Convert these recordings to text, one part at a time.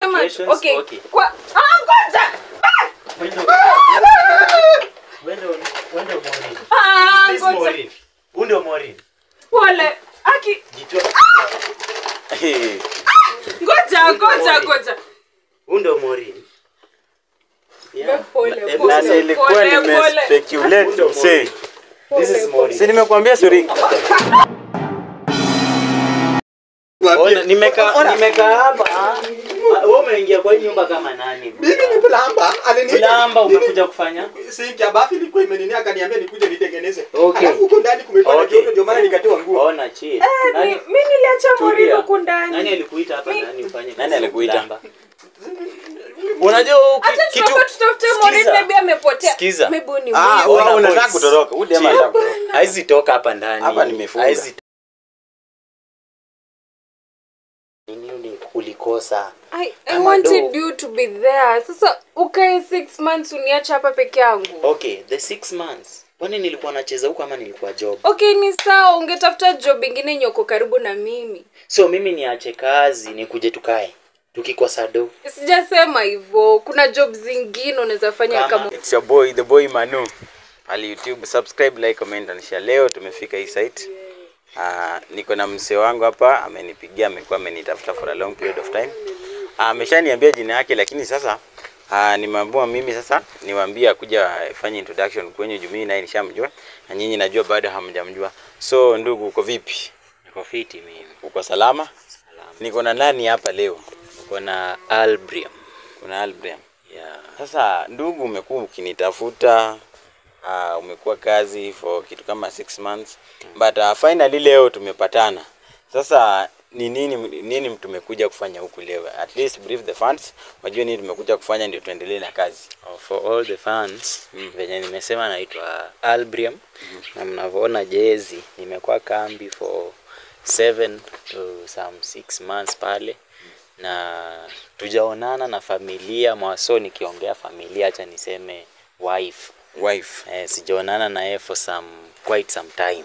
Okay. Kwa ngoja. Wende Morin. Ngoja. Morin. Undo Morin. Pole. Aki. Jicho. Ngoja. Undo Morin. Yeah. Pole. Nani ilikuwa nimespeculate msee. This is Morin. Si nimekuambia sorry. Ona nimekaa hapa. Wewe umeingia kwa nyumba kama nani? Mimi ni plamba. Plamba umekuja kufanya? Sinki ya bafi ilikuwa imenini akaniambia nikuje nitengeneze. Okay. Alafu huko ndani kumekuwa na joto ndio maana nikatoa nguo. Ona chill. Mimi niliacha Morin huko ndani. Nani alikuita hapa ndani ufanye? Nani alikuita? Unajua kitu tutafute Morin maybe amepotea. Maybe ni wewe unataka kutoroka. Huyu jamaa anataka kutoroka. Haizi toka hapa ndani. Hapa nimefunga. Nini ulikosa? I wanted you to be there. Sasa ukae 6 months uniacha hapa peke yangu. Okay, the 6 months. Kwani nilikuwa nacheza huko ama nilikuwa job? Okay, ni sawa, ungetafuta job nyingine nyoko karibu na mimi. So mimi niache kazi nikuje tukae. Tukikosa do. Sijasema hivyo. Kuna job zingine unaweza fanya kama It's your boy, the boy Manu. Ali YouTube, subscribe, like, comment and share. Leo tumefika hii site. Niko na mzee wangu hapa, amenipigia, amekuwa amenitafuta for a long period of time. Ameshaniambia jina yake lakini sasa nimeambiwa mimi sasa niwaambie kuja fanya introduction kwenye jumii na nishamjua na nyinyi najua bado hamjamjua. So ndugu uko vipi? Niko fiti mimi. Uko salama? Salama. Niko na nani hapa leo? Niko na Albriam. Kuna Albriam. Yeah. Sasa ndugu umekuwa ukinitafuta umekuwa kazi for kitu kama 6 months but finally leo tumepatana. Sasa ni nini tumekuja kufanya huku leo? At least brief the fans wajue nini tumekuja kufanya ndio tuendelee na kazi. For all the fans, venye nimesema naitwa Albriam na mnavyoona jezi nimekuwa kambi for 7 to some 6 months pale na tujaonana na familia mwaso. Nikiongea familia acha niseme wife. Sijaonana na yeye for quite some time.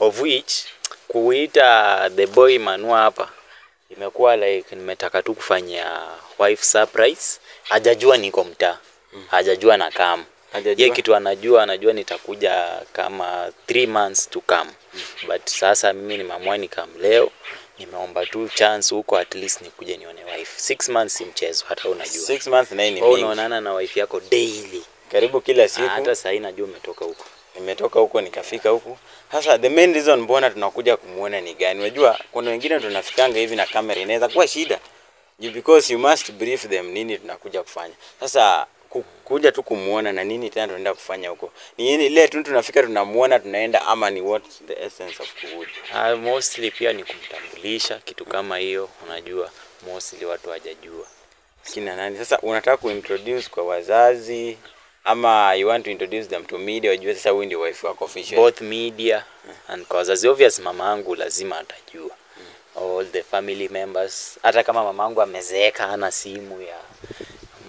Of which kuita the boy Manu hapa imekuwa like nimetaka tu kufanya wife surprise. Hajajua niko mtaa. Hajajua na kama. Yeye kitu anajua nitakuja kama 3 months to come. But sasa mimi nimeamua nikam leo. Nimeomba tu chance huko at least nikuje nione wife. 6 months si mchezo hata unajua. 6 months na ni mingi. Unaonana na wife yako daily. Karibu kila siku. Hata sasa najua umetoka huko. Nimetoka huko nikafika huko. Sasa the main reason mbona tunakuja kumuona ni gani? Unajua kuna wengine tunafikanga hivi na kamera inaweza kuwa shida. Because you must brief them nini tunakuja kufanya. Sasa kuja tu kumuona na nini tena tunaenda kufanya huko. Ni nini ile tu tunafika tunamuona tunaenda ama ni what the essence of Kuhuji? Mostly pia ni kumtambulisha kitu kama hiyo, unajua mostly watu hawajajua. Kina nani? Sasa unataka kuintroduce kwa wazazi ama you want to introduce them to media wajue sasa wewe ndio wife wako official? Both media and kwa wazazi. Obvious mamangu lazima atajua. All the family members. Hata kama mamangu amezeeka hana simu ya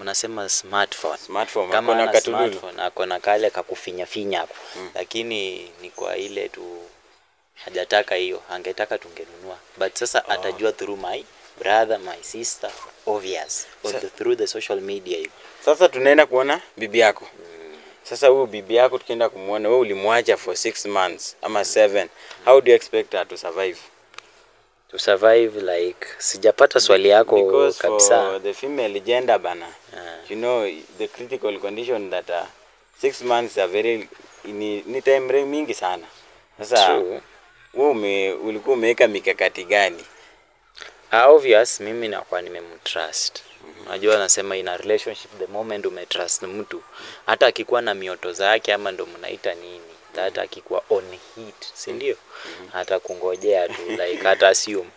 mnasema smartphone. Kama na katululu akona kale kakufinya hapo. Lakini ni kwa ile tu hajataka hiyo, angetaka tungenunua. But sasa atajua through my brother, my sister, obvious. Through the social media. Sasa tunaenda kuona bibi yako. Sasa huyu bibi yako tukienda kumuona wewe ulimwacha for 6 months ama 7. How do you expect her to survive? To survive like sijapata swali yako because kabisa. For the female gender bana. You know the critical condition that 6 months are very ni time mingi sana. Sasa wewe ulikuwa umeweka mikakati gani? Obvious mimi nakuwa nimemtrust. Unajua nasema in a relationship the moment umetrust mtu hata akikuwa na mioto zake ama ndo mnaita nini hata akikuwa on heat si ndio hata kungojea tu like hata assume.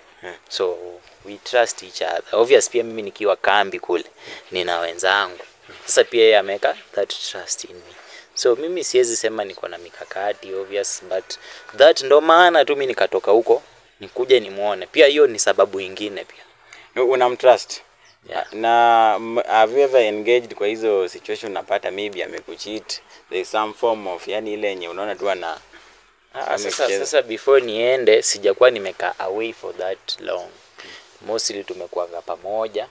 So we trust each other. Obvious pia mimi nikiwa kambi kule nina wenzangu. Sasa pia yeye ameka that trust in me. So mimi siwezi sema niko na mikakati obvious but that ndo maana tu mimi nikatoka huko nikuje nimuone. Pia hiyo ni sababu nyingine pia. Unamtrust? Yeah. Na have you ever engaged kwa hizo situation unapata maybe amekucheat, there is some form of yani ile yenye unaona tu ana sasa before niende sijakuwa nimekaa away for that long. Mostly tumekuanga pamoja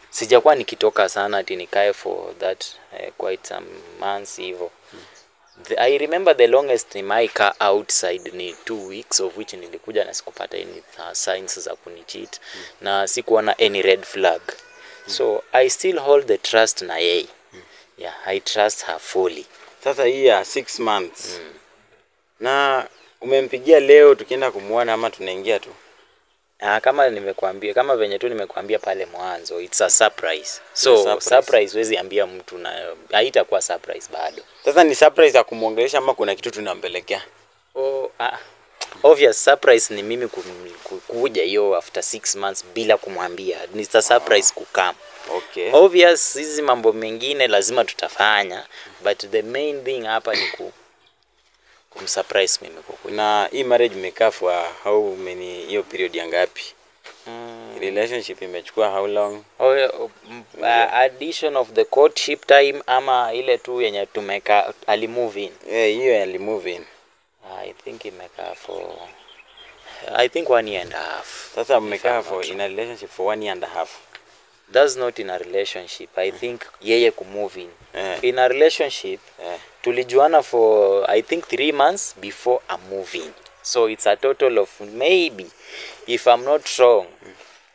Sijakuwa nikitoka sana ati nikae for that quite some months hivyo. I remember the longest nimewahi kaa outside ni 2 weeks, of which nilikuja na sikupata any signs za kunicheat na sikuona any red flag. So I still hold the trust na yeye. Yeah, I trust her fully. Sasa hii ya 6 months. Na umempigia leo tukienda kumuona ama tunaingia tu? Kama nimekuambia, kama venye tu nimekuambia pale mwanzo, it's a surprise. So surprise huwezi ambia mtu na haitakuwa surprise bado. Sasa ni surprise ya kumuongelesha ama kuna kitu tunampelekea? Obvious surprise ni mimi kuja hiyo after 6 months bila kumwambia. Ni a surprise kukam. Okay. Obvious hizi mambo mengine lazima tutafanya, but the main thing hapa ni kumsurprise mimi kukuja. Na hii marriage imekaa for how many, hiyo period ya ngapi? Relationship imechukua how long? Addition of the courtship time ama ile tu yenye tumeka ali move in. Hiyo ali move in. I think imekaa for 1 year and a half. Sasa mmekaa for in a relationship for 1 year and a half. That's not in a relationship. I think yeye kumove in. In a relationship, tulijuana for I think 3 months before I move in. So it's a total of maybe, if I'm not wrong,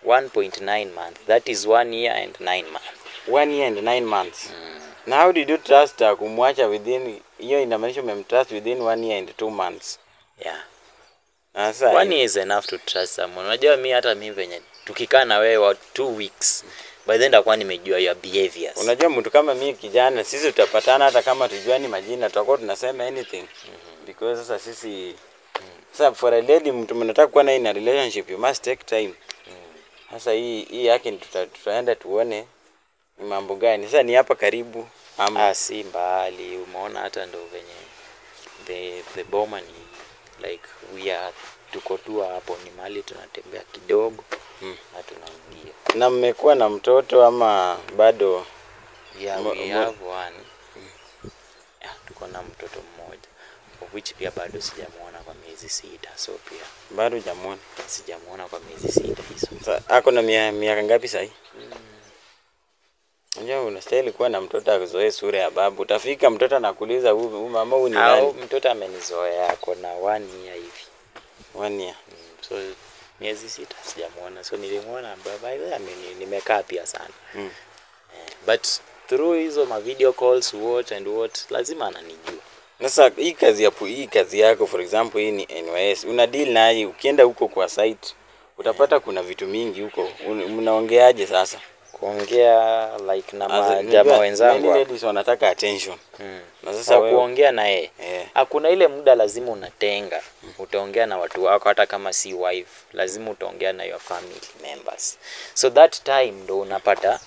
1.9 months. That is 1 year and 9 months. 1 year and 9 months. Now how did you trust kumwacha within, hiyo inamaanisha umemtrust within 1 year and 2 months? Yeah. Sasa 1 year is enough to trust someone. Unajua hata mimi venye tukikaa na wewe 2 weeks, by then ndakuwa nimejua your behaviors. Unajua mtu kama mimi kijana, sisi tutapatana hata kama tujuani majina, tutakuwa tunasema anything. Because sasa sisi sasa for a lady mtu mnataka kuwa na in a relationship, you must take time. Sasa hii yake tutaenda tuone ni mambo gani. Sasa ni hapa karibu ama si mbali. Umeona hata ndo venye the boma ni like we are tuko tu hapo, ni mahali tunatembea kidogo na tunaingia. Na mmekuwa na mtoto ama bado? Yeah, we have one. Tuko na mtoto mmoja, of which pia bado sijamuona kwa miezi 6. So pia bado hujamuona? Sijamuona kwa miezi 6 hizo. Sasa ako na miaka ngapi sasa? Unajua unastahili kuwa na mtoto akuzoee sura ya babu. Utafika mtoto anakuuliza huyu mama huyu ni nani? Mtoto amenizoea, ako na 1 year hivi. 1 year. So miezi 6 sijamuona. So nilimuona baba ile nimekaa pia sana. But through hizo ma video calls what lazima ananijua. Sasa hii kazi yako, for example hii ni NYS, una deal naye ukienda huko kwa site utapata kuna vitu mingi huko. Mnaongeaje sasa? Kuongea like na majamaa wenzangu. Many ladies wanataka attention. Na sasa kuongea na yeye. Hakuna ile muda lazima unatenga. Utaongea na watu wako hata kama si wife, lazima utaongea na your family members. So that time ndo unapata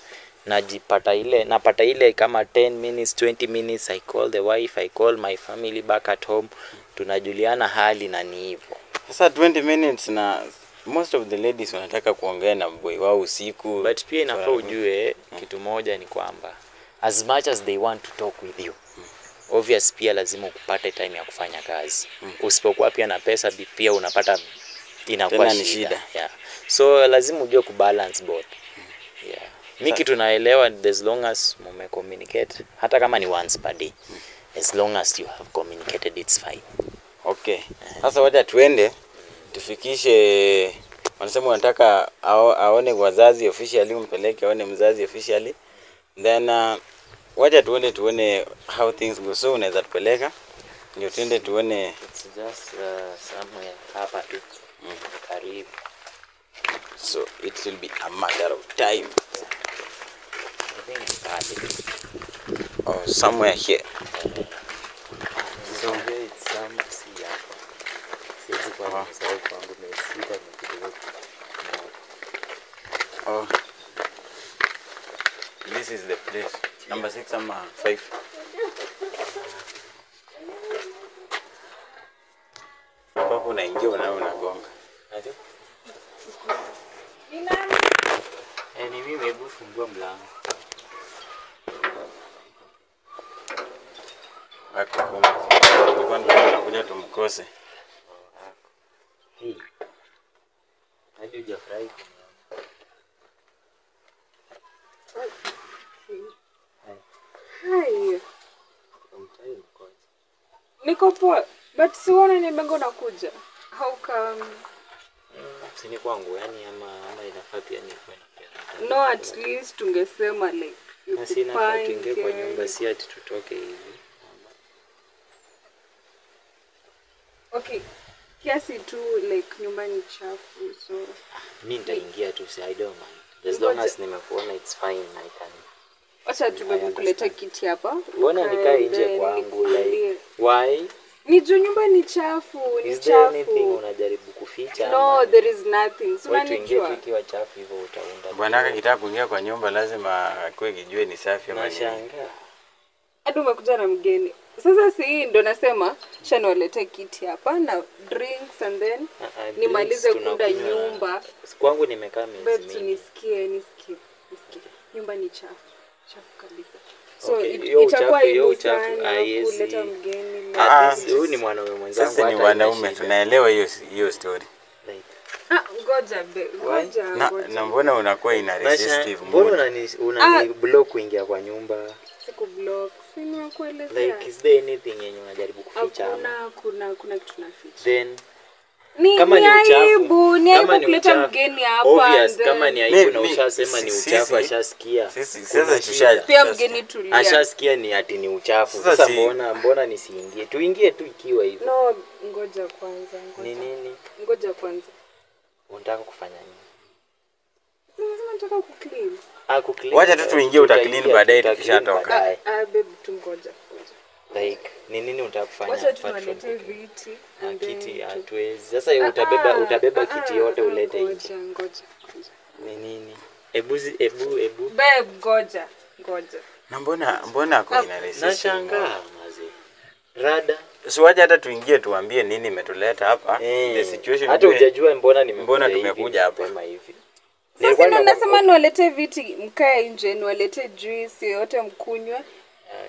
napata ile kama 10 minutes 20 minutes, I call the wife, I call my family back at home, tunajuliana hali na ni hivyo. Sasa 20 minutes, na most of the ladies wanataka kuongea na boy wao usiku. But pia inafaa ujue kitu moja ni kwamba as much as they want to talk with you, obvious pia lazima ukupate time ya kufanya kazi. Usipokuwa pia na pesa pia unapata inakuwa shida. Yeah. So lazima ujue kubalance both. Yeah. Mimi kitu naelewa, as long as mume communicate, hata kama ni once per day, as long as you have communicated, it's fine. Okay. Sasa wacha tuende tufikishe, wanasema wanataka aone wazazi officially, umpeleke aone mzazi officially, then wacha tuone how things go. So unaweza tupeleka ndio tuende tuone. It's just somewhere hapa tu karibu. So it will be a matter of time. Somewhere here. So it's some this is the place. Number 6 ama 5. Hapo unaingia unagonga. Ati? Ni nani? Ni mimi, hebu fungua mlango. Kwa nini unakuja tumkose? Hadi hujafurahi. Hai. Niko poa, but siona nimengo nakuja. How come? Sini kwangu yani ama inafaa pia ni kwenda. No, at least tungesema like Na sina nafaa tuingie kwa nyumba, si ati tutoke hivi. Okay. Kiasi tu like nyumba ni chafu, so Mimi nitaingia tu, si I don't mind. As long as nimekuona it's fine, I can. acha tumekuleta kiti hapa. Mbona nikae nje kwangu like why? Ni juu nyumba ni chafu, ni Is there anything chafu. unajaribu kuficha? No, there is nothing. So Wewe tuingie tu unanijua. ikiwa chafu hivyo utaunda. Bwanaka kitaka kuingia kwa nyumba lazima akue kijue ni safi ama nini. Nashangaa. Hadi umekuja na mgeni. Sasa si hii ndo nasema acha niwalete kiti hapa na drinks and then nimalize kuunda nyumba. Kwangu nimekaa miezi Babes, mingi. nisikie. Nyumba ni chafu. Chafu kabisa. So Okay, hiyo itakuwa uchafu, hiyo aibu uchafu, sana haiwezi. kuleta mgeni. Huyu ni mwanaume mwenzangu. Sasa ni hata wanaume haina shida. tunaelewa hiyo story. Like, Ngoja be. Ngoja. Na mbona unakuwa ina resistive mbona mood? unani block kuingia kwa nyumba? Siku block. Si nimekuelezea. Like is there anything yenye unajaribu kuficha ama? Kuna kitu naficha. Then Ni kama ni uchafu, aibu kuleta mgeni hapa. obvious kama ni aibu na Mi- ushasema ni sisi- uchafu, ashasikia. Sasa tusha pia mgeni tulia. Ashasikia ni ati ni uchafu. Sasa Sasa si- mbona nisiingie? Tuingie tu ikiwa hivyo. No, ngoja kwanza. Ni nini? Ngoja kwanza. Unataka kufanya nini? Lazima nataka kuclean. Kuclean. Wacha tu tuingie, utaclean Tutaingia, baadaye tutaclean tukishatoka. baadaye. Babe tu ngoja. Like ni nini unataka kufanya? Wacha apart from tuwalete cooking? viti. Ah, and then kiti tu- hatuwezi. Sasa utabeba kiti yote ulete nje. Ngoja. Ni nini? Ebu. Babe, ngoja. Na mbona ako ina resistive? Nashangaa mazi. Rada. So wacha hata tuingie tuambie nini imetuleta hapa. The situation hata ujue. hujajua mbona tumekuja hapa. Sema hivi. Sasa ndio nasema niwalete viti mkae nje, niwalete juice yote mkunywe.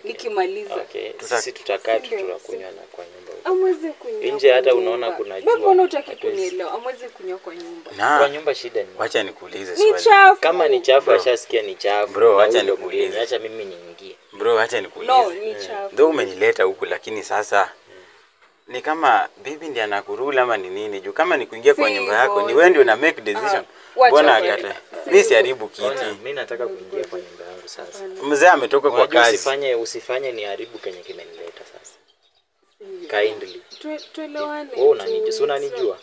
Nikimaliza. Okay. Sisi tutakaa tu Sindio? tunakunywa na kwa nyumba. Amwezi kunywa. Nje hata kwa unaona nyumba. kuna jua. Babe, mbona hutaki Hatuwezi. kunielewa? Amwezi kunywa kwa nyumba. Kwa Na nyumba shida ni. wacha nikuulize Ni swali. chafu. Kama ni chafu ashasikia ni chafu. Bro, na acha huyo nikuulize. mgeni, acha mimi niingie. Bro, acha No, nikuulize. ni chafu. Ndio umenileta huku lakini sasa ni kama bibi ndiye anakurula ama ni nini? Juu kama ni kuingia kwa Si nyumba yako ni hivyo. wewe ndio una make decision. wacha Mbona wewe. akatae? Mimi siharibu Ona, kiti. mimi nataka kuingia kwa nyumba yangu sasa. Mzee ametoka kwa Unajua kazi. usifanye ni haribu kenye kimenileta sasa. Kindly. Tuelewane. Wewe unanijua, si unanijua?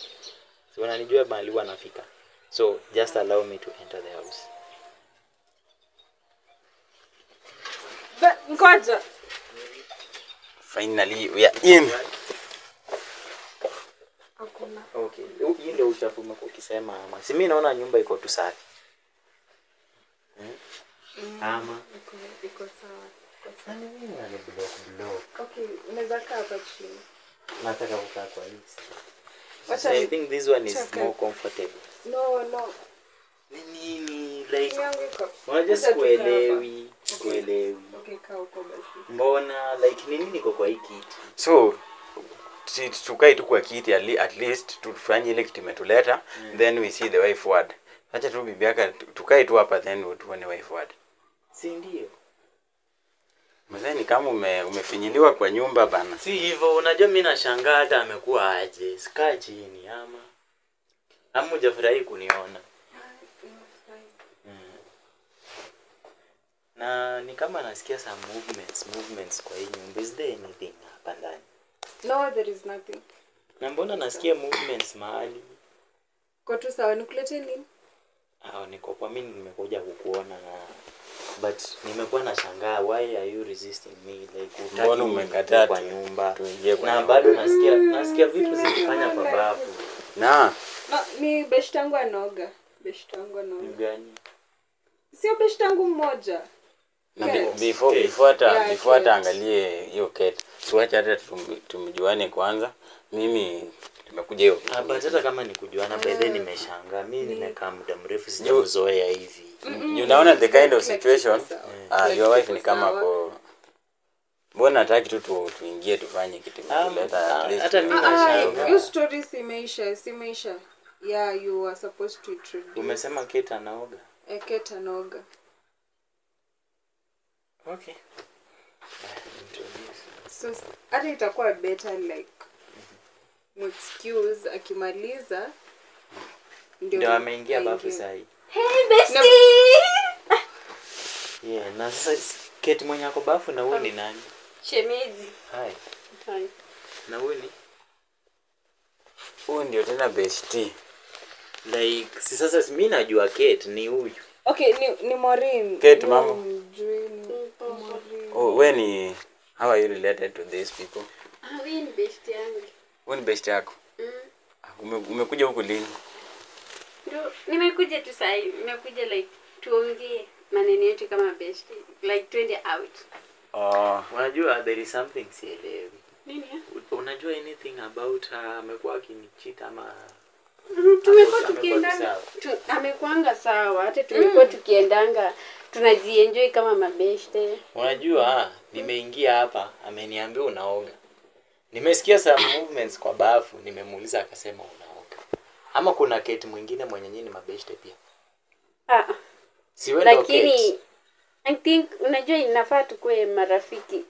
Si unanijua mahali huwa nafika. So just allow me to enter the house. Ngoja. Finally we are in. Hakuna. Okay. Hii ndio uchafu umekuwa ukisema ama. Si mimi naona nyumba iko tu safi. Ama Iko sawa. nani mimi na block. Okay, unaweza kaa hapa chini. Nataka kukaa kwa hii. Wacha I think this one is Chaka. more comfortable. No. Nini like Yangu iko. unajua Wacha tukae sikuelewi. Okay, kaa huko basi. Mbona like nini niko kwa hii kiti? So tukae tu kwa kiti at least tufanye ile kitu imetuleta then we see the way forward. Acha tu bibi yake tukae tu hapa then tuone way forward. Si ndio? Mzee ni kama umefinyiliwa kwa nyumba bana. Si hivyo, unajua mimi nashangaa hata amekuwa aje. Sikaa chini ama hujafurahi kuniona. Na ni kama nasikia some movements kwa hii nyumba. Is there anything hapa ndani? No, there is nothing. Na mbona nasikia movements mahali? Kwa tu sawa, nikulete nini? Niko kwa mimi nimekuja kukuona na but nimekuwa nashangaa why are you resisting me like Mbona umekataa kwa nyumba tuingie kwa na nyumba? bado nasikia vitu zikifanya kwa bafu. Na No, ni best yangu anoga. Ni gani? Sio best yangu mmoja. na Cat. before Yeah, cat. angalie hiyo cat. Tuache hata tumjuane kwanza. Mimi tumekuja hiyo. But hata kama ni kujuana by then nimeshangaa. Mimi nimekaa muda mrefu sijazoea hivi. You know the kind of Kila situation kitu sawa. your wife ni kama ko mbona hataki tu tuingie tufanye kitu kuleta at least. hata mimi nashangaa. Your story simeisha. Yeah, you were supposed to introduce Umesema Kate anaoga. Ket anoga. Okay. So hata itakuwa better like excuse akimaliza ndio ameingia bafu sahi. Hey bestie. Yeah, na sasa Kate mwenye ako bafu na wewe ni nani? Shemeji. Hai. Hai. Na wewe ni? Huyu ndio tena bestie. Like si sasa mimi najua Kate ni huyu. Okay, ni Maureen. Kate mama. Oh, when ni how are you related to these people? Wewe ni bestie yangu. Wewe ni bestie yako? Umekuja huku lini? Ndio, nimekuja tu sasa hivi. Nimekuja like tuongee maneno yetu kama bestie. Like twende out. Unajua there is something sielewi. Nini? Unajua anything about amekuwa akinicheat ama Tumekuwa tukiendanga. Amekuanga sawa. Hata tumekuwa tukiendanga. Tunajienjoy kama mabeste. Unajua nimeingia hapa ameniambia unaoga. Nimesikia some movements kwa bafu, nimemuuliza akasema unaoga. Ama kuna Kate mwingine mwenye nyinyi mabeste pia? Si wewe ndio Kate. Lakini I think unajua inafaa tukue marafiki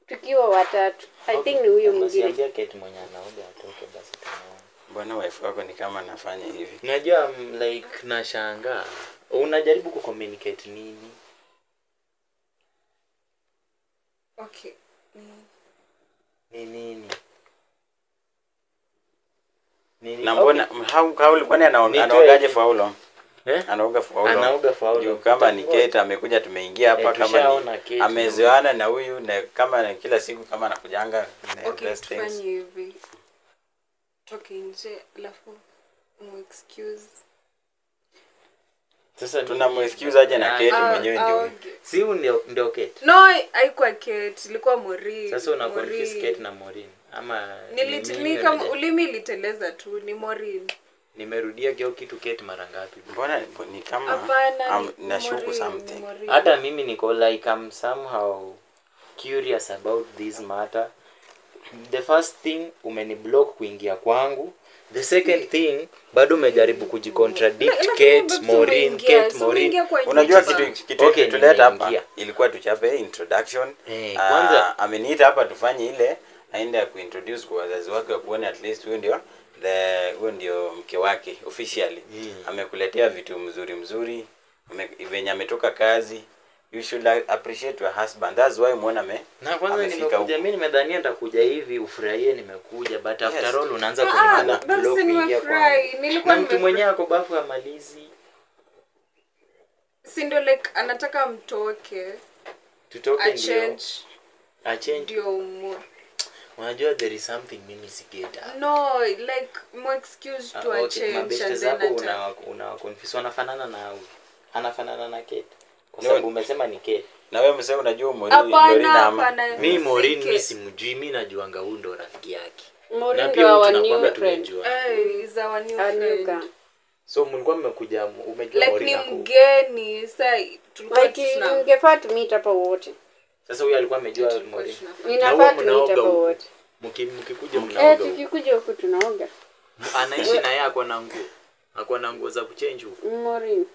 tukiwa watatu. I think ni huyo mwingine. Unasikia Kate mwenye anaoga atoke basi tunaona. Bwana wife wako ni kama anafanya hivi. Unajua like nashangaa. Unajaribu kucommunicate nini? Okay. Nini? Na mbona how ulikuwa anaogaje for how long? Anaoga for how long? Anaoga for how long? Kama ni Kate amekuja tumeingia hapa kama ni amezoeana na huyu na kama na kila siku kama anakujanga best things. Tufanye hivi. Toke nje alafu excuse. Sasa tunamexcuse aje na Kate mwenyewe ndio. Si ndio Kate? No, haikuwa Kate, ilikuwa Maureen. Sasa una confuse Kate na Maureen ama kama ulimi liteleza tu ni Maureen. Nimerudia kio kitu Kate mara ngapi? Mbona ni kama nashuku something. Hata mimi niko like I'm somehow curious about this matter. The first thing umeniblock kuingia kwangu. The second thing bado umejaribu kujicontradict Kate Maureen. Unajua kitu okay, tuleta hapa ilikuwa tuchape introduction. Kwanza ameniita hapa tufanye ile aende ya kuintroduce kwa wazazi wake kuona at least huyo ndio mke wake officially. Amekuletea vitu mzuri. Venye ametoka kazi. You should appreciate your husband. That's why muona na kwanza nimekuja mimi nimedhania nitakuja hivi ufurahie nimekuja but after all unaanza kunibana block kuingia kwa mtu mwenyewe ako bafu amalizi. Si ndio like anataka mtoke. Tutoke ndio. A change ndio. Unajua there is something mimi sigeta. No, like more excuse to a change and then una confuse wanafanana na huyu. Anafanana na Kate. Kwa sababu umesema ni Kate. Na wewe umesema unajua Maureen ama mimi Maureen mimi simjui, mimi najuanga huyu ndo rafiki yake. Na pia tunakwambia tumejua. Is our new friend. So mlikuwa mmekuja umejua Maureen yako. Like ni mgeni sasa tulikuwa tungefaa tu meet hapa wote. Sasa huyu alikuwa amejua Maureen. Ninafaa tu meet hapa wote. Mkikuja mnaoga. Tukikuja huku tunaoga. Anaishi na yeye ako na nguo. Ako na nguo za kuchange huko. Maureen.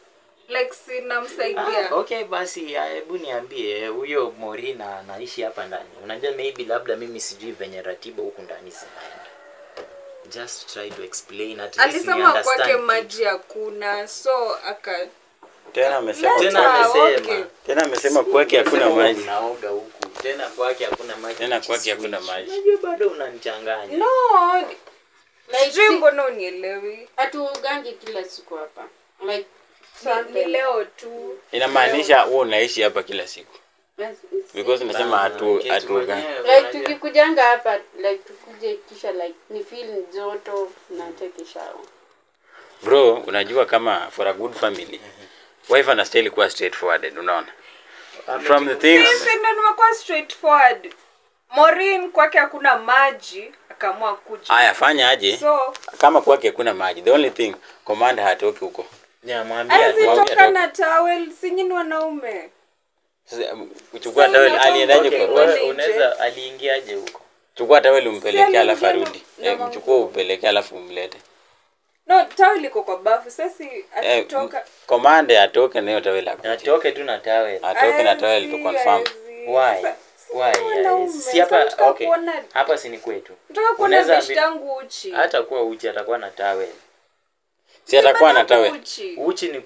Like sina msaidia. Okay basi hebu niambie huyo Maureen anaishi hapa ndani. Unajua maybe labda mimi sijui venye ratiba huko ndani zinaenda. Just try to explain at least ni understand. Alisema kwake maji hakuna so tena amesema kwake hakuna maji. Naoga huku. Tena kwake hakuna maji. Unajua bado unanichanganya. No. Like mbona unielewi? Hatuogangi kila siku hapa. Like ni leo tu. Inamaanisha wewe unaishi hapa kila siku. Because nimesema hatuogangi. Like tukikujanga hapa like tukuje kisha like ni feel joto na take shower. Bro, unajua kama for a good family wife anastahili kuwa straightforward, unaona? From the things sisi ndio nimekuwa straightforward. Maureen kwake hakuna maji akaamua kuja. Haya fanya aje? So kama kwake hakuna maji, the only thing commander hatoki huko. Toka na towel, si nyinyi wanaume. Uchukua towel aliendaje kwa unaweza aliingiaje huko? Chukua towel umpelekea alafu arudi. Mchukua upelekea alafu umlete. No, towel liko kwa bafu. Sasa atatoka. Komande atoke nayo towel akuje. Atoke tu na towel. Atoke na towel to confirm. Why? Si hapa okay. Hapa si ni kwetu. Nataka kuona beshte yangu uchi. Hata kuwa uchi atakuwa na towel. Si atakuwa na towel. Uchi ni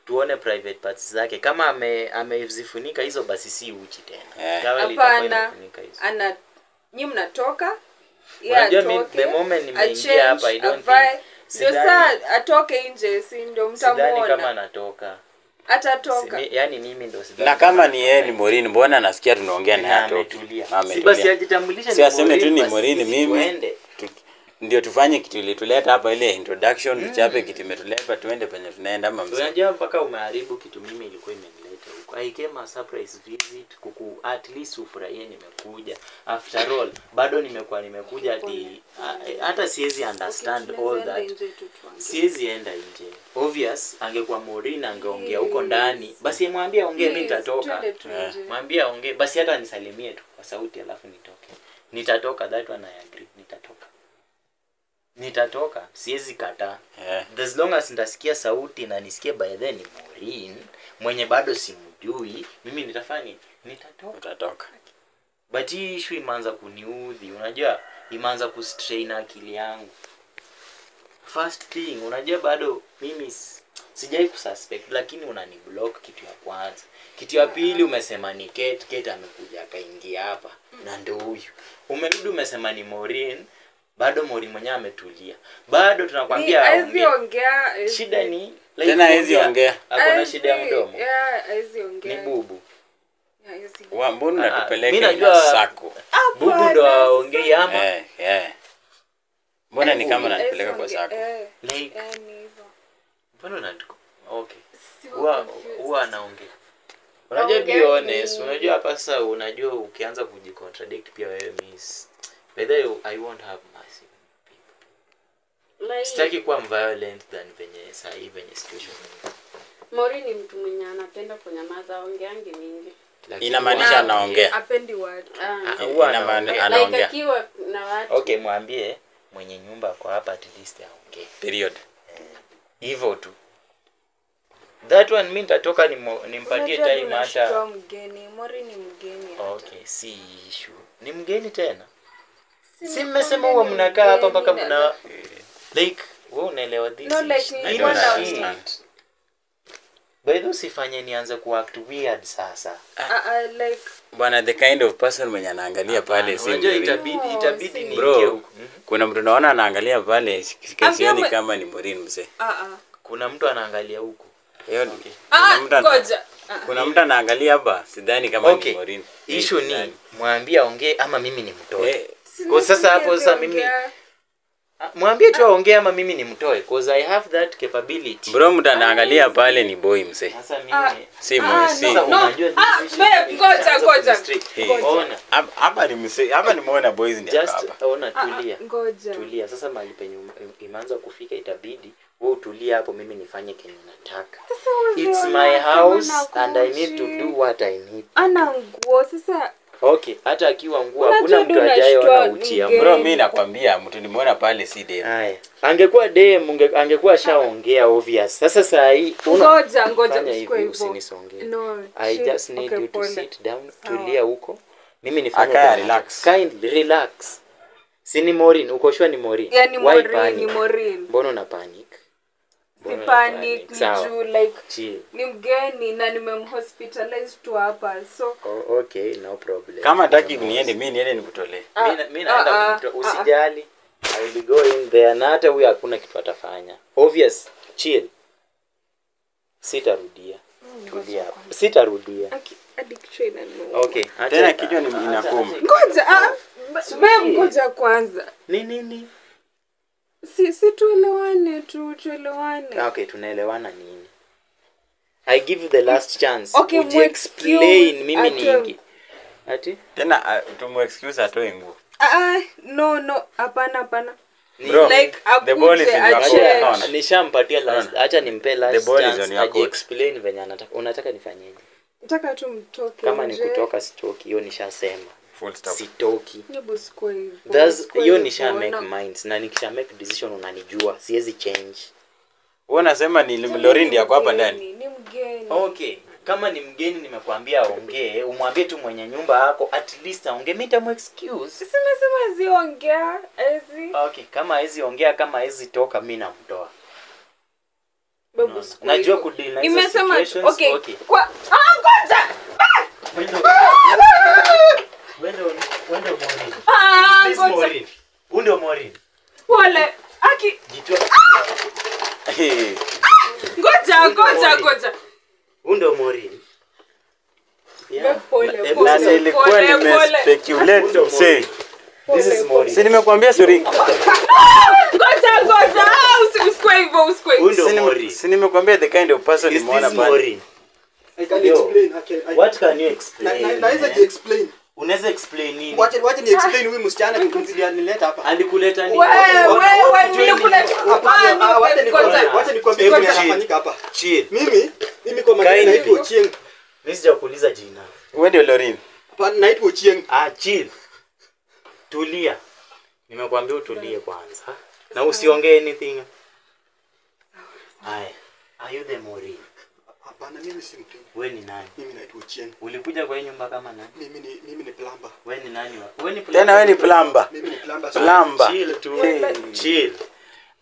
tuone private parts zake. Kama amezifunika hizo basi si uchi tena. Towel itakuwa inafunika hizo. Nyinyi mnatoka. Unajua the moment nimeingia hapa I don't think sasa atoke nje si ndio mtamuona. Sidhani kama anatoka. Atatoka. Yaani mimi ndio sidhani. Na kama ni yeye ni Morini, mbona nasikia tunaongea na yeye ametulia. Si basi ajitambulisha ni Morini. Si aseme tu ni Morini mimi. Ndio tufanye kitu ile tuleta hapa ile introduction tuchape kitu imetuleta tuende penye tunaenda ama mzee. Unajua mpaka umeharibu kitu mimi ilikuwa imenileta huko. I came a surprise visit at least ufurahie nimekuja. After all bado nimekuja hata siwezi understand all that. Siwezi enda nje. Obvious angekuwa Morini angeongea huko ndani. Basi mwambie aongee mimi nitatoka. Mwambie aongee basi hata nisalimie tu kwa sauti alafu nitoke. Nitatoka, that one I agree. Nitatoka, siwezi kataa. As long as nitasikia sauti na nisikie by then ni Morini mwenye bado simjui, mimi nitafanya nitatoka. But hii issue imeanza kuniudhi, unajua imeanza kustrain akili yangu. First thing, unajua bado mimi sijai kususpect lakini unaniblock kitu ya kwanza. Kitu ya pili umesema ni Kate amekuja akaingia hapa na ndio huyu. Umerudi umesema ni Morini. Bado Morini mwenyewe ametulia. Bado tunakwambia aongea. Shida ni tena hizi ongea. Hakuna shida ya mdomo. Hizi ongea. Ni bubu. Mbona natupeleka sako? Bubu ndo aongea ama? Mbona ni kama natupeleka kwa sako? Like mbona unatuko? Okay. Huwa anaongea. Unajua be honest, unajua hapa sasa unajua ukianza kujicontradict pia wewe miss. By the way, I won't have massive people. Like, sitaki kuwa violent than venye saa hii venye situation. Morini ni mtu mwenye anapenda kunyamaza, ongeange mingi. Inamaanisha anaongea. Apendi watu. Inamaanisha anaongea. Like akiwa na watu. Okay, mwambie mwenye nyumba kwa hapa at least aongee. Period. Hivyo tu. That one mimi nitatoka nimpatie time hata. Morini mgeni. Okay, si issue. Ni mgeni tena. Si mmesema huwa mnakaa hapa mpaka mna like wewe unaelewa this. No, like I don't understand. By the way usifanye nianze kuact weird sasa. Like bwana the kind of person mwenye anaangalia pale si unajua itabidi ni bro. Kuna mtu naona anaangalia pale sikioni kama ni Morini mzee. Kuna mtu anaangalia huko. Kuna mtu anaangalia hapa sidhani kama ni Morini. Issue ni mwambie aongee ama mimi nimtoe. Kwa sasa hapo sasa mimi mwambie tu aongee ama mimi nimtoe because I have that capability. Bro mtu anaangalia pale ni boy mzee. Sasa mimi si mzee. Unajua ngoja. Ona. Hapa ni mzee. Hapa nimeona boys ndio hapa. Just ona tulia. Ngoja. Tulia. Sasa mahali penye imeanza kufika itabidi wewe utulia hapo mimi nifanye kenye nataka. It's my house and I need to do what I need. Ana nguo sasa. Okay, hata akiwa nguo hakuna mtu ajayeona uchi ya bro. Mimi nakwambia mtu nimeona pale si dem. Haya. Angekuwa dem angekuwa shaongea obvious. Sasa saa hii ngoja usinisongee. No. I just need you to sit down, tulia huko. Mimi nifanye relax. Kindly relax. Si ni Morini, uko sure ni Morini? Yeah, ni Morini. Mbona una panic? Si panic juu like chill. Ni mgeni na nimemhospitalize tu hapa so okay, no problem. Kama hataki niende mimi niende nikutolee. Mimi naenda usijali. I will go in there na hata huyu hakuna kitu atafanya. Obvious, chill. Sitarudia. Tulia. Sitarudia. Okay, tena kichwa inakuuma. Ngoja wewe ngoja kwanza. Nini? Si tuelewane. Okay, tunaelewana nini? I give you the last chance. Okay, explain mimi ningi. Ati? Tena tumu excuse atoe nguo. No, hapana. Bro, like the ball is in your court. Nishampatia last. Acha nimpe last chance. Aje explain venye anataka. Unataka nifanyeje? Nataka tu mtoke. Kama ni kutoka sitoki, hiyo nishasema. full stop. Sitoki. Hebu sikuwa hivyo. That's Sikuwa hiyo hivyo, nisha make na- minds na nikisha make decision unanijua, siwezi change. Wewe unasema ni Lorindi yako hapa ndani. Ni mgeni. Okay, kama ni mgeni nimekuambia aongee, umwambie tu mwenye nyumba yako at least aongee, mimi nitamu excuse. Simesema ziongea ezi. Okay, kama hizi ongea, kama hizi toka, mimi namtoa. Babu No. sikuwa Najua hivyo. kudeal na hizo Nimesema situations, okay. okay. Kwa ngoja. Wende Morin. Ah, This ngoja. Morin. Undo Morin. Pole. Aki. Jitwa. Ngoja. Undo Morin. Yeah. Pole. Sasa ilikuwa nimespeculate msee. This is Morin. Si nimekuambia sorry. Ngoja. Usikue hivyo. Undo Morin. Si nimekuambia the kind of person Is nimeona this pale. Morin? I can Yo. explain. What can you explain? Naweza explain. Unaweza explain nini? Wacha ni explain huyu msichana nilileta hapa. Alikuleta nini? Wewe nilikula. Wacha nikwambie Hebu kitu chill. kinafanyika hapa. Chill. Mimi kwa majina Kindly. naitwa Ochieng. Mimi sijakuuliza jina. Wewe ndio Lorin. Hapana, naitwa Ochieng. Chill. Tulia. Nimekuambia utulie kwanza. Na usiongee anything. Are you the Morin? Hapana, mimi si mtu. Wewe ni nani? Mimi naitwa Ochieng. Ulikuja kwa hii nyumba kama nani? Mimi ni plumber. Wewe ni nani? Wewe ni Tena wewe ni plumber. Mimi ni plumber. Plumber. Chill tu. Chill.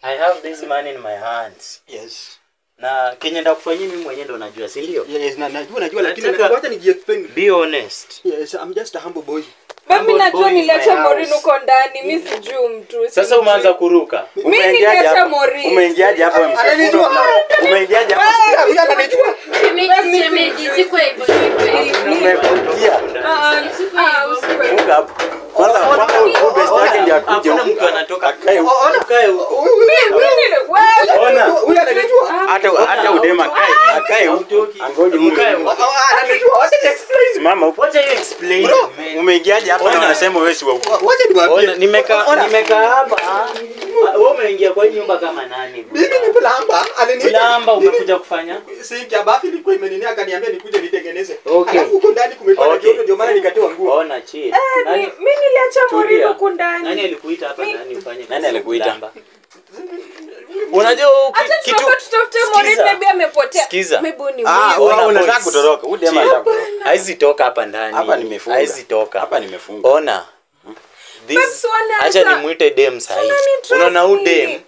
I have this man in my hands. Yes. Na kenye ndakufanyia mimi mwenyewe ndo najua, si ndio? Yes, najua lakini Nataka- wacha explain. Be honest. Yes, I'm just a humble boy. Mimi najua Boy in niliacha my Morin house. uko ndani. Mimi sijui mtu. Sasa umeanza kuruka. Mimi niliacha Morin. Umeingiaje hapo msafara? Ananijua. Umeingiaje hapo? Huyu ananijua. Shemeji, siko hivyo. Umekuja. Usikue. Funga hapo. Kwanza huyu best yake ndiye akuje. Hakuna mtu anatoka. Akae huko. Ukae huko. Ona. Huyu ananijua. Hata udema akae huko. Angoje Mkae huko. huko. Ananijua. Wacha explain. Simama huko. What are you explaining? Bro, man? umeingiaje hapa na Ona. unasema wewe si wa huko? Wacha niwaambie. Ona, nimekaa hapa. Wewe umeingia kwa hii nyumba kama nani? Mimi ni plumber. Plamba umekuja kufanya? Sinki ya bafi ilikuwa imeninia akaniambia nikuje nitengeneze. Okay. Alafu huko ndani kumekuwa na Okay. joto ndio maana nikatoa nguo. Ona chill. Nani? Mimi niliacha Morin Tulia. huko ndani. Nani alikuita hapa ndani ufanye? Nani alikuita? Plamba? Unajua Hata tunafaa tutafute Morin, maybe amepotea. Sikiza. Maybe ni Ah, mwizi. Ona, wewe unataka boys. kutoroka. Huyu dema anataka kutoroka. Haizi toka hapa ndani. Hapa nimefunga. Haizi toka. Hapa nimefunga. Ona. Babs, wana Acha hata- nimuite dem sahi. Unani-trust Unaona huyu me? dem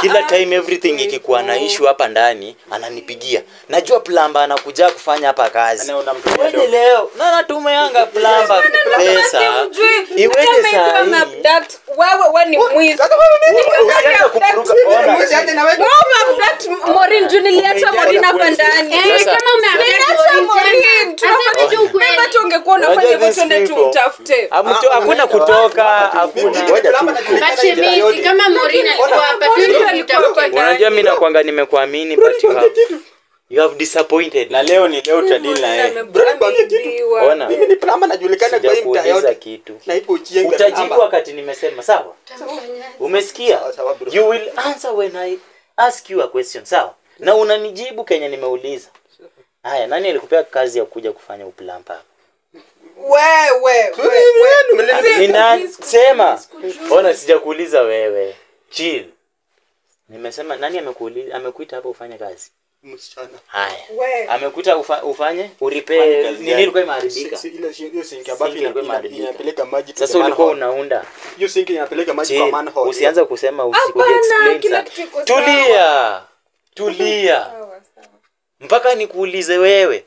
kila time everything ikikuwa na issue hapa ndani ananipigia. Najua plumber anakuja kufanya hapa kazi. Na unamtumia Wewe dogo. leo na natumeanga plumber pesa. Iweje saa hii? Wewe ni mwizi. Usianze kukuruka. Ona. Mwizi aje na wewe. Morin juu niliacha Morin hapa ndani. Sasa- Kama umeambia Niliacha Morin. Asema tu ukweli. Maybe tu ungekuwa unafanya Unajua hivyo these tuende people. tumtafute. Hakuna kutoka, hakuna. Ngoja tu. But shemeji, kama Morin alikuwa hapa, Unajua mimi nakwanga nimekuamini but you have disappointed. Na leo ni leo utadili na yeye. Ona. Mimi ni plumber najulikana kwa hii mtaa Sijakuuliza yote. kitu. Naitwa Ochieng. Utajibu wakati nimesema sawa? Umesikia? Sawa, sawa, bro. You will answer when I ask you a question, sawa? Na unanijibu Kenya nimeuliza. Haya, nani alikupea kazi ya kuja kufanya uplamba? Ni nani? Sema. Ona sijakuuliza wewe. Chill. Nimesema nani amekuita hapa ufanye kazi? Msichana. Haya. We. Amekuita ufanye? Uripe Ufanye kazi nini gani? ilikuwa imeharibika? Hiyo sinki ya Sinki bafi ilikuwa imeharibika. inapeleka maji. to Sasa the ulikuwa manhole. unaunda. Hiyo sinki inapeleka maji kwa Chill. manhole. Usianze kusema usikuje Hapana, explain kila sana. kitu iko sawa. Tulia. Tulia. Sawa, sawa. Mpaka nikuulize wewe.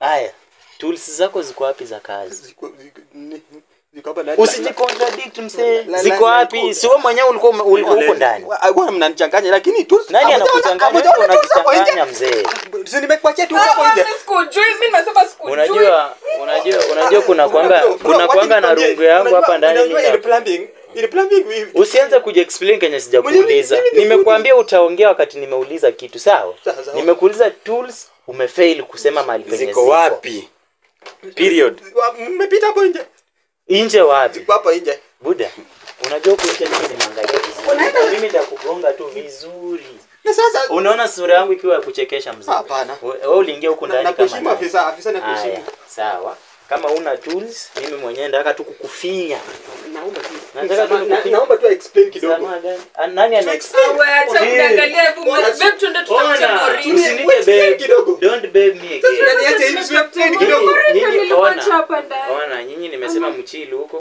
Haya. Tools zako ziko wapi za kazi? Ziko hapa ndani. Usijicontradict msee. La- Ziko la- wapi? Si wewe mwenyewe ulikuwa huko ndani. Wewe mnanichanganya lakini tu Nani anakuchanganya? Wewe unakuchanganya mzee. Si nimekuachia tu hapo nje. Mimi sikujui, mimi nimesema sikujui. Unajua kuna kwanga na rungu yangu hapa ndani Ile plumbing. Usianze kuja explain Kenya sijakuuliza. Mimi ni Nimekuambia utaongea wakati nimeuliza kitu sawa? Sawa, sawa. Nimekuuliza tools umefail kusema mahali penye Ziko wapi? Period. Mmepita hapo nje. Nje wapi? Ziko hapo nje. Buda. Unajua huko nje mimi nimeangalia vizuri. Mimi nitakugonga tu vizuri. Na sasa Unaona sura yangu ikiwa ya kuchekesha mzee. hapana. Wewe uliingia huko ndani Na kama kuheshimu nani? afisa na kuheshimu. Haya, sawa. kama una tools, mimi mwenyewe nataka tu kukufinya. Naomba tu explain kidogo. Sama gani? Nani ana explain? Wewe acha kuangalia hebu babe tuende tutafute morini. Usinite babe kidogo. Don't babe me again. Niache hivi explain kidogo. Nyinyi Niliwacha hapa ndani. ona nyinyi nimesema mchilu huko.